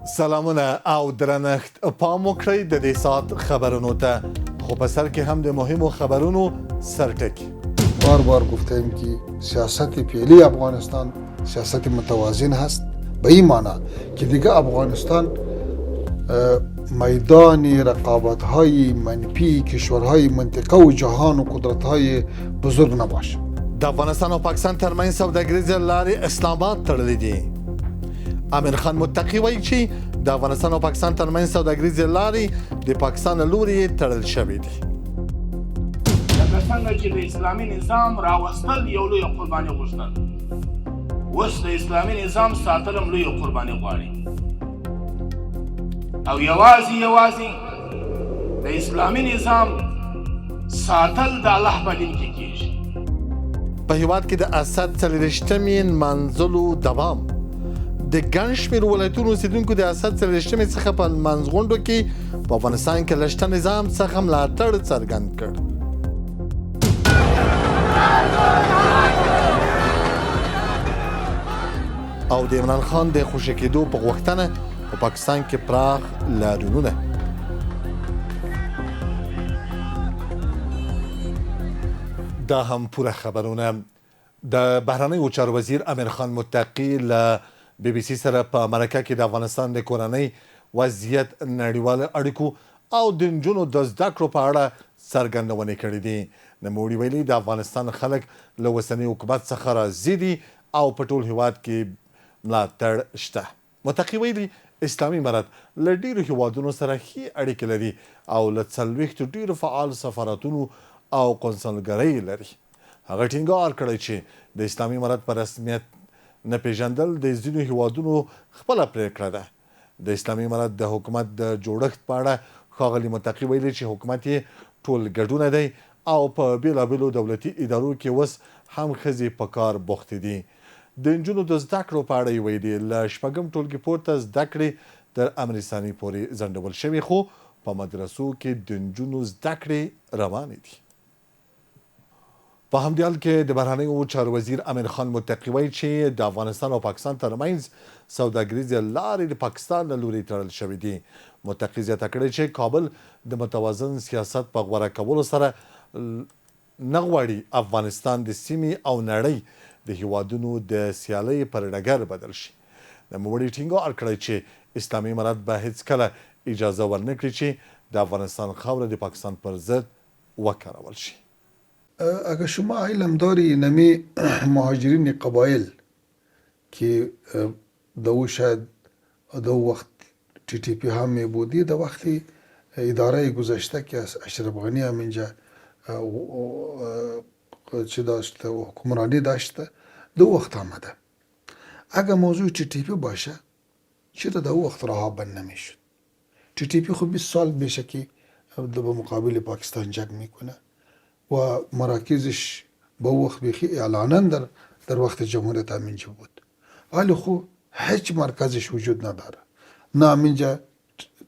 سلامونه او درنښت پام وکړئ د دې ساعت خبرونو ته خو په سر کې هم د مهمو خبرونو سرټکی. بار گفتیم که سیاست فعلی افغانستان سیاست متوازن هست، به این معنی که دیگه افغانستان میدان رقابت‌های منفی کشورهای منطقه و جهان و قدرت‌های بزرگ نباشه. د افغانستان او پاکستان ترمنځ سوداګریزې لارې اسلام آباد تړلې دي. امیر خان متقي وایي چې د افغانستان او پاکستان ترمنځ سوداګریزې لارې د پاکستان له لوري تړل شوې دي. لکه څنګه چې د اسلامي نظام راوستل یو لوی قرباني غوښتل، اوس د اسلامي نظام ساتل هم لوی قرباني غواړي او یوازې د اسلامي نظام ساتل د الله په دین کې کېږي. په هیواد کې د اسد 40مې نمانځلو دوام. د ګڼ شمېر ولایتونو اوسېدونکو د اسد 40مې څخه په لمانځغونډو کې په افغانستان کې له شته نظام څخه ملاتړ څرګند کړ. او د عمران خان د خوشي کېدو په غوښتنه په پاکستان کې پراخ لاریونونه. دا هم پوره خبرونه. د بهرنیو چارو وزیر امیر خان متقي له بي بي سي سره په مرکه کې د افغانستان د کورنۍ وضعیت، نړیوال اړیکو او د نجونو د زده کړو په اړه څرګندونې کړې دي. نوموړي ویلي د افغانستان خلک له اوسني حکومت څخه راضي دي او په ټول هیواد کې ملاتړ شته. متقي ویلي اسلامي امارت له ډیرو هیوادونو سره ښې اړیکې لري او له 40 ډیرو فعال سفارتونو او قونسلګرۍ لري. هغه ټینګار کړی چې د اسلامي امارت په رسمیت نه پیژندل د ځینو هیوادونو خپله پریکړه ده. د اسلامي امارت د حکومت د جوړښت په اړه ښاغلي متقي ویلي چې حکومت یې ټول ګډونه دی او په بېلابېلو دولتي ادارو کې اوس هم ښځې په کار بوختې دي. د نجونو د زده کړو په اړه یې ویلي له 6م ټولګي پورته زده کړې تر امر ثاني پورې ځنډول شوي، خو په مدرسو کې د نجونو زده کړې روانې دي. په همدې حال کې د بهرنیو چارو وزیر امیر خان متقي وایي چې د افغانستان او پاکستان ترمنځ سوداګریزې لارې د پاکستان له لوري تړل شوې دي. متقي زیاته کړې چې کابل د متوازن سیاست په غوره کولو سره نه غواړي افغانستان د سیمې او نړۍ د هیوادونو د سیالۍ پر ډګر بدل شي. نوموړي ټینګار کړی چې اسلامي امارت به هیڅکله اجازه ورنکړي چې د افغانستان خاوره د پاکستان پر ضد وکارول شي. اگر شما علم داری نمی مهاجرین قبایل که دو شاید دو وقت تی تی پی هم می بودی، در وقتی اداره گذشته که از اشرف غنی هم اینجا چی داشته و حکمرانی داشته، دو وقت آمده. اگر موضوع تی تی پی باشه چرا دو وقت رها بند نمیشد؟ تی تی پی خب 20 سال میشه که به مقابل پاکستان جنگ میکنه و مراکزش با وقت بخی اعلانا در وقت جمهوریت همینجا بود، ولی خب هیچ مرکزش وجود نداره. نه همینجا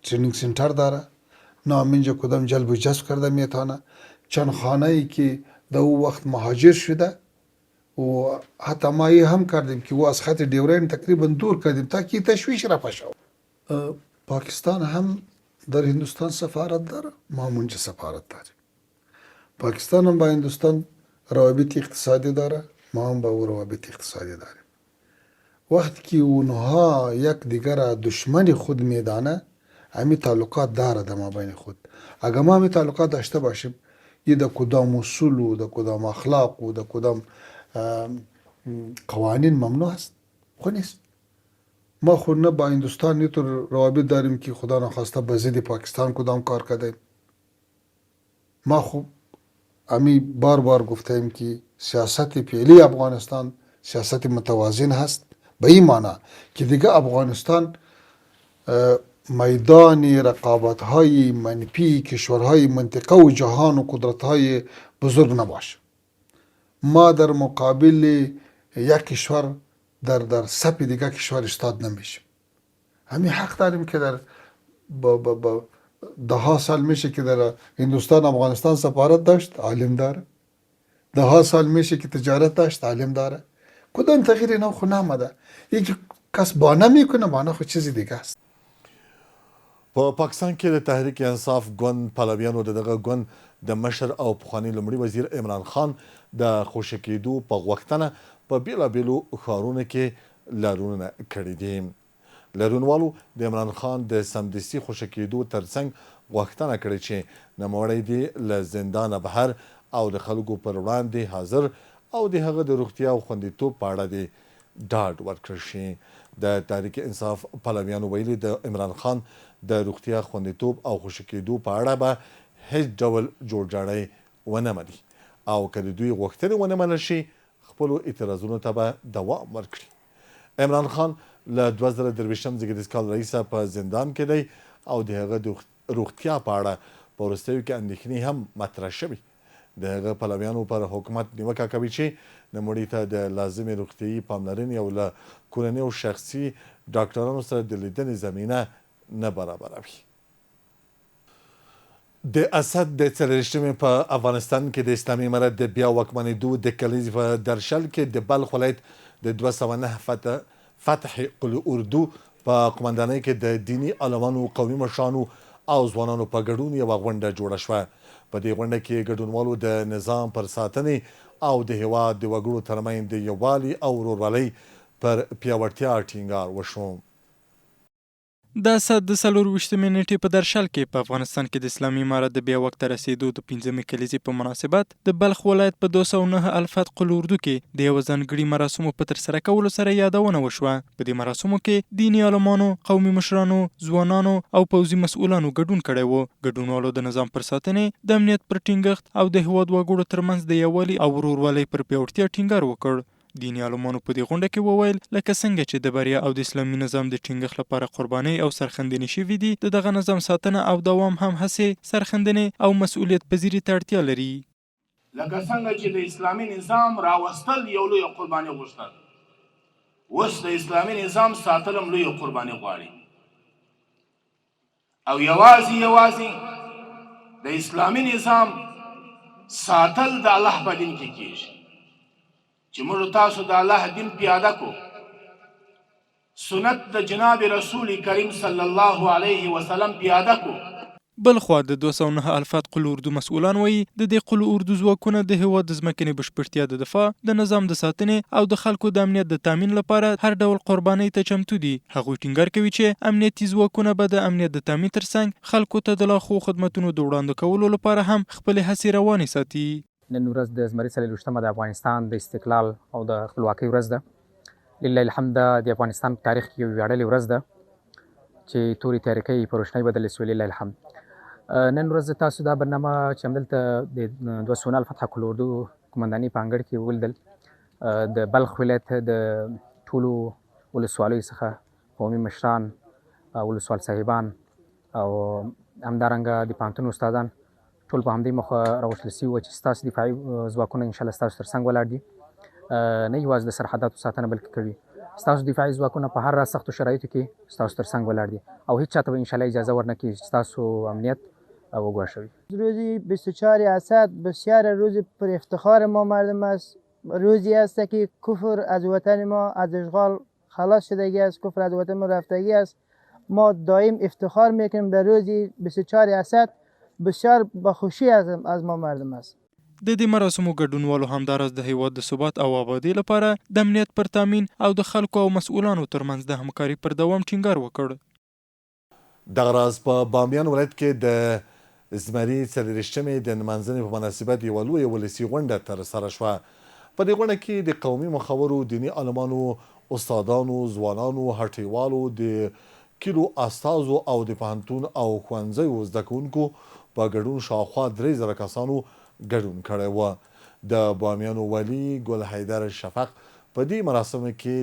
ترینینگ سنتر داره، نه همینجا کدام جلب و جذب کرده میتونه. چند خانه ای که در او وقت مهاجر شده و حتی ما هم کردیم که او از خط ډیورند تقریبا دور کردیم تا که تشویش را پشه. پاکستان هم در هندوستان سفارت داره، ما هم اونجا سفارت داریم. پاکستان هم با هندوستان روابط اقتصادی داره، ما هم با او روابط اقتصادی داریم. وقتی که اونها یک دیگر را دشمن خود میدانه، همین تعلقات داره در ما بین خود. اگر ما همین تعلقات داشته باشیم، یه در کدام اصول و در کدام اخلاق و در کدام قوانین ممنوع است، خود نیست. ما خود نه با هندوستان اینطور روابط داریم که خدا نخواسته به ضد پاکستان کدام کار کردیم. ما خوب امی بار گفتیم که سیاست فعلی افغانستان سیاست متوازن هست، به این معنی که دیگه افغانستان میدان رقابت‌های منفی کشورهای منطقه و جهان و قدرت‌های بزرگ نباشه. ما در مقابل یک کشور در صف دیگه کشور استاد نمیشیم. همین حق داریم که در ده سال میشه که در هندوستان افغانستان سفارت داشت، عالم داره. 10 سال میشه که تجارت داشت، عالم داره. کدام تغییر نو خو نامده. یک کس بانه میکنه، بانه خود چیزی دیگه است. په پاکستان کې د تحریک انصاف ګوند پلویانو دغه ګوند د مشر او پخوانی لومړي وزیر عمران خان د خوشي کېدو په غوښتنه په بیلابیلو ښارونو کې لارونه کړي دي. لارونوالو د عمران خان د سمدستي خوشي کېدو ترڅنګ غوښتنه کړې چې نوموړی دې له زندانه بهر او د خلکو پر وړاندې حاضر او د هغه د روغتیا او خوندیتوب په اړه دې ډاډ ورکړل شي. د تحریک انصاف پلویانو ویلي د عمران خان د روغتیا خوندیتوب او خوشي کېدو په اړه به هیڅ ډول جوړجاړی ونه مني او که د دوی غوښتنې ونه منل شي خپلو اعتراضونو ته به دوام ورکړي. عمران خان له 2023 زېږدیز کال راهیسه په زندان کې دی او د هغه د روغتیا په اړه په وروستیو کې اندېښنې هم مطرح شوي. د هغه پلویانو پر حکومت نیوکه کوي چې نوموړي ته د لازمې روغتیایي پاملرنې او له کورنۍ او شخصي ډاکټرانو سره د لیدنې زمینه نه برابروي. د اسد د 43 په افغانستان کې د اسلامي امارت د بیا واکمنېدو د کلیزې په درشل کې د بلخ ولایت د 209 فتح قل اردو په قمندانۍ کې د دیني عالمانو، قومي مشرانو او ځوانانو په ګډون یوه غونډه جوړه شوه. په دې غونډه کې ګډونوالو د نظام پر ساتنې او د هیواد د وګړو ترمنځ د یووالي او ورورولۍ پر پیاوړتیا ټینګار وشو. د اسد د 24 نیټې په درشل کې په افغانستان کې د اسلامي امارت د بیا واک ته رسېدو د 5مې کلیزې په مناسبت د بلخ ولایت په 209 الفتح قل اردو کې د یوه ځانګړي مراسمو په ترسره کولو سره یادونه وشوه. په دې مراسمو کې دیني عالمانو، قومي مشرانو، ځوانانو او پوځي مسؤلانو ګډون کړی و. ګډونوالو د نظام پر ساتنې، د امنیت پر ټینګښت او د هیواد وګړو ترمنځ د یووالي او ورورولۍ پر پیاوړتیا ټینګار وکړ. دیني عالمانو په دې غونډه کې وویل لکه څنګه چې د بریا او د اسلامي نظام د ټینګښت لپاره قربانۍ او سرښندنې شوي دي، د دغه نظام ساتنه او دوام هم هڅې، سرښندنې او مسؤلیت پذیري ته اړتیا لري. لکه څنګه چې د اسلامي نظام راوستل یو لوی قرباني غوښتل، اوس د اسلامي نظام ساتل هم لوی قرباني غواړي. او یوازې د اسلامي نظام ساتل د الله په دین کې کیږي چې موږ تاسو د الله دین پیاده کو، سنت د جناب رسول کریم صلی الله علیه وسلم پیاده کو. بلخوا د 209 الفتح قل اردو مسؤلان وایي د دې قل اردو ځواکونه د هیواد د ځمکنۍ بشپړتیا د دفاع، د نظام د ساتنې او د خلکو د امنیت د تامین لپاره هر ډول قربانۍ ته چمتو دي. هغوی ټینګار کوي چې امنیتي ځواکونه به د امنیت د تامین ترڅنګ خلکو ته د لاخو خدمتونو د وړاندې کولو لپاره هم خپلې هڅې روانې ساتي. نن ورځ د زمري 24مه د افغانستان د استقلال او د خپلواکۍ ورځ ده. لله الحمد د افغانستان په تاریخ کې یو ویاړلې ورځ ده چې تورې تاریکۍ په روشنۍ بدلې سوې. لله الحمد. نن ورځ تاسو دا برنامه چې همدلته د 209 الفتح قل اردو قمندانۍ په انګړ کې ولیدل، د بلخ ولایت د ټولو ولسوالیو څخه قومي مشران، ولسوال صاحبان او همدارنګه د پوهنتون استادان ټول په همدې مخه راوستل شوي وو چې ستاسو دفاعي ځواکونه انشاءالله ستاسو تر څنګ ولاړ دي، نه یوازې د سرحداتو ساتنه بلکې کوي. ستاسو دفاعي ځواکونه په هر سختو شرایطو کې ستاسو تر څنګ ولاړ دي او هیچ چاته به انشاءالله اجازه ورنکړي چې ستاسو امنیت وگواشوی. روزی 24 اسد بسیار روز پر افتخار ما مردم است. روزی است که کفر از وطن ما از اشغال خلاص شدگی است، کفر از وطن ما رفتگی است. ما دائم افتخار میکنیم به روزی 24 اسد، بسیار با خوشی از ما مردم است. د دې مراسمو ګډونوالو همداراز د هیواد د ثبات او آبادۍ لپاره د امنیت پر تامین او د خلکو او مسؤلانو ترمنځ د همکاري پر دوام ټینګار وکړ. دغه راز په بامیان ولایت کې د زمري 43مې د نمانځنې په مناسبت یوه لویه ولسي غونډه ترسره شوه. په دې غونډه کې د قومي مخورو، دیني عالمانو، استادانو، ځوانانو، هټیوالو، د کلو استازو او د پوهنتون او ښوونځیو زده کوونکو په ګډون شاوخوا 3000 کسانو ګډون کړی و. د بامیانو والي ګل حیدر شفق په دې مراسمو کې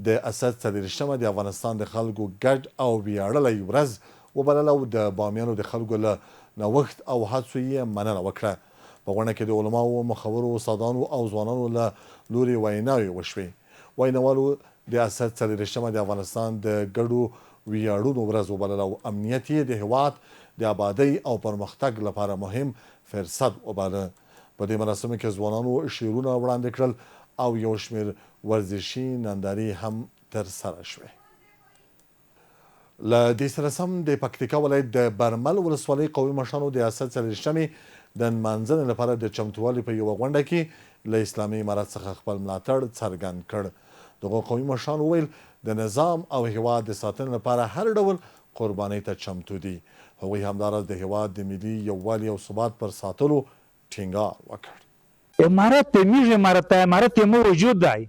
د اسد 43مه د افغانستان د خلکو ګډ او ویاړلی ورځ وبلله او د بامیانو د خلکو له نوښت او هڅو یې مننه وکړه. په غونډه کې د علماو، مخورو، استادانو او ځوانانو له لوري ویناوې وشوې. ویناوالو د اسد 43مه د افغانستان د ګډو ویاړونو ورځ وبلله او امنیت یې د هیواد د آبادۍ او پرمختګ لپاره مهم فرصت وباله. په دې مراسمو کې ځوانانو شعرونه وړاندې کړل او یو شمېر ورزشي نندارې هم ترسره شوې. له دې سره سم د پکتیکا ولایت د برمل ولسوالۍ قومي مشرانو د ریاست 40مې د نمانځنې لپاره د چمتووالي په یوه غونډه کې له اسلامي امارت څخه خپل ملاتړ څرګند کړ. دغو قومي مشرانو وویل د نظام او هیواد د ساتنې لپاره هر ډول قربانۍ ته چمتو دي. هغوی همداراز د هیواد د ملي یووالي او ثبات پر ساتلو ټینګار وکړ. امارت میږ امارت امارت مو وجود دی.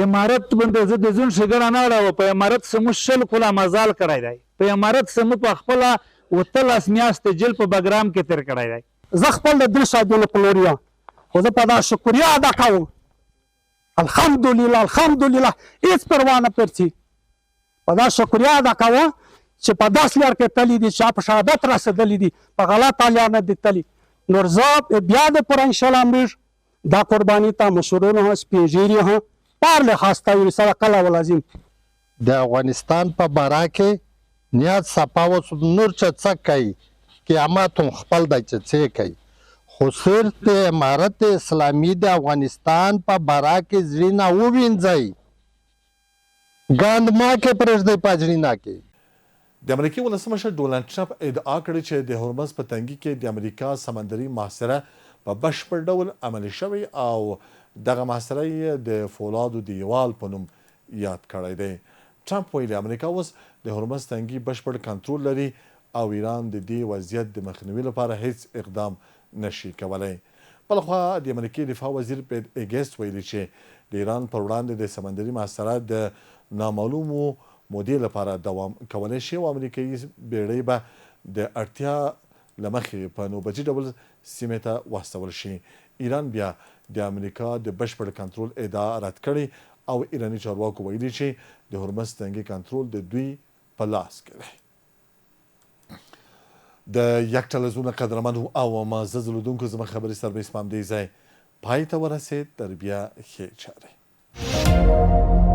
امارت باندې زه د ځون شګر نه راو په امارت سمو شل کوله مزال کړی دی. په امارت سمو په خپل وتلس میاشت جیل په بګرام کې تیر کړی دی. زه خپل د دل شادونه پلوریا خو زه په دا شکریا ادا کوم. الحمدلله الحمدلله هیڅ پروا نه پرځي. په دا شکریا ادا کوم چې په داس لار کې تللی دي چې په شهادت رسېدلی دي په غلط لار نه دي تللی. نور زه بیا د پر ان شاء الله امر دا قرباني ته مشورونه سپینږیري ها پار له خاصه وي سره کله ولازم د افغانستان په باره کې نیت صفاو نور چې څه کوي قیامت هم خپل د چې کوي خو صرف د امارت اسلامي د افغانستان په باره کې ځینې ووینځي ګاند ما کې پرځدي پاجرینا کې. د امریکای ولسمشر ډونالډ ټرمپ ادعا کړې چې د هرمز په تنګي کې د امریکا سمندري محاصره په بشپړ ډول عملي شوی او دغه محاصره یې د فولادو دیوال په نوم یاد کړی دی. ټرمپ ویلي امریکا اوس د هرمز تنګي بشپړ کنټرول لري او ایران د دې وضعیت د مخنیوي لپاره هیڅ اقدام نشي کولی. بلخوا د امریکای دفاع وزیر پیټ هیګسټ ویلي چې د ایران پر وړاندې د سمندري محاصره د نامعلومو مودې لپاره دوام کولی شي او امریکایي بیړۍ به د اړتیا له مخې په نوبتي ډول سیمې ته واستول شي. ایران بیا د امریکا د بشپړ کنټرول ادعا رد کړې او ایراني چارواکو ویلي چې د هرمز تنګي کنټرول د دوی په لاس کې دی. د یک ټلویزیون قدرمنو او معزز لیدونکو زما خبرې سربیس په همدې ځای پای ته ورسېد. تر بیا ښې چارې.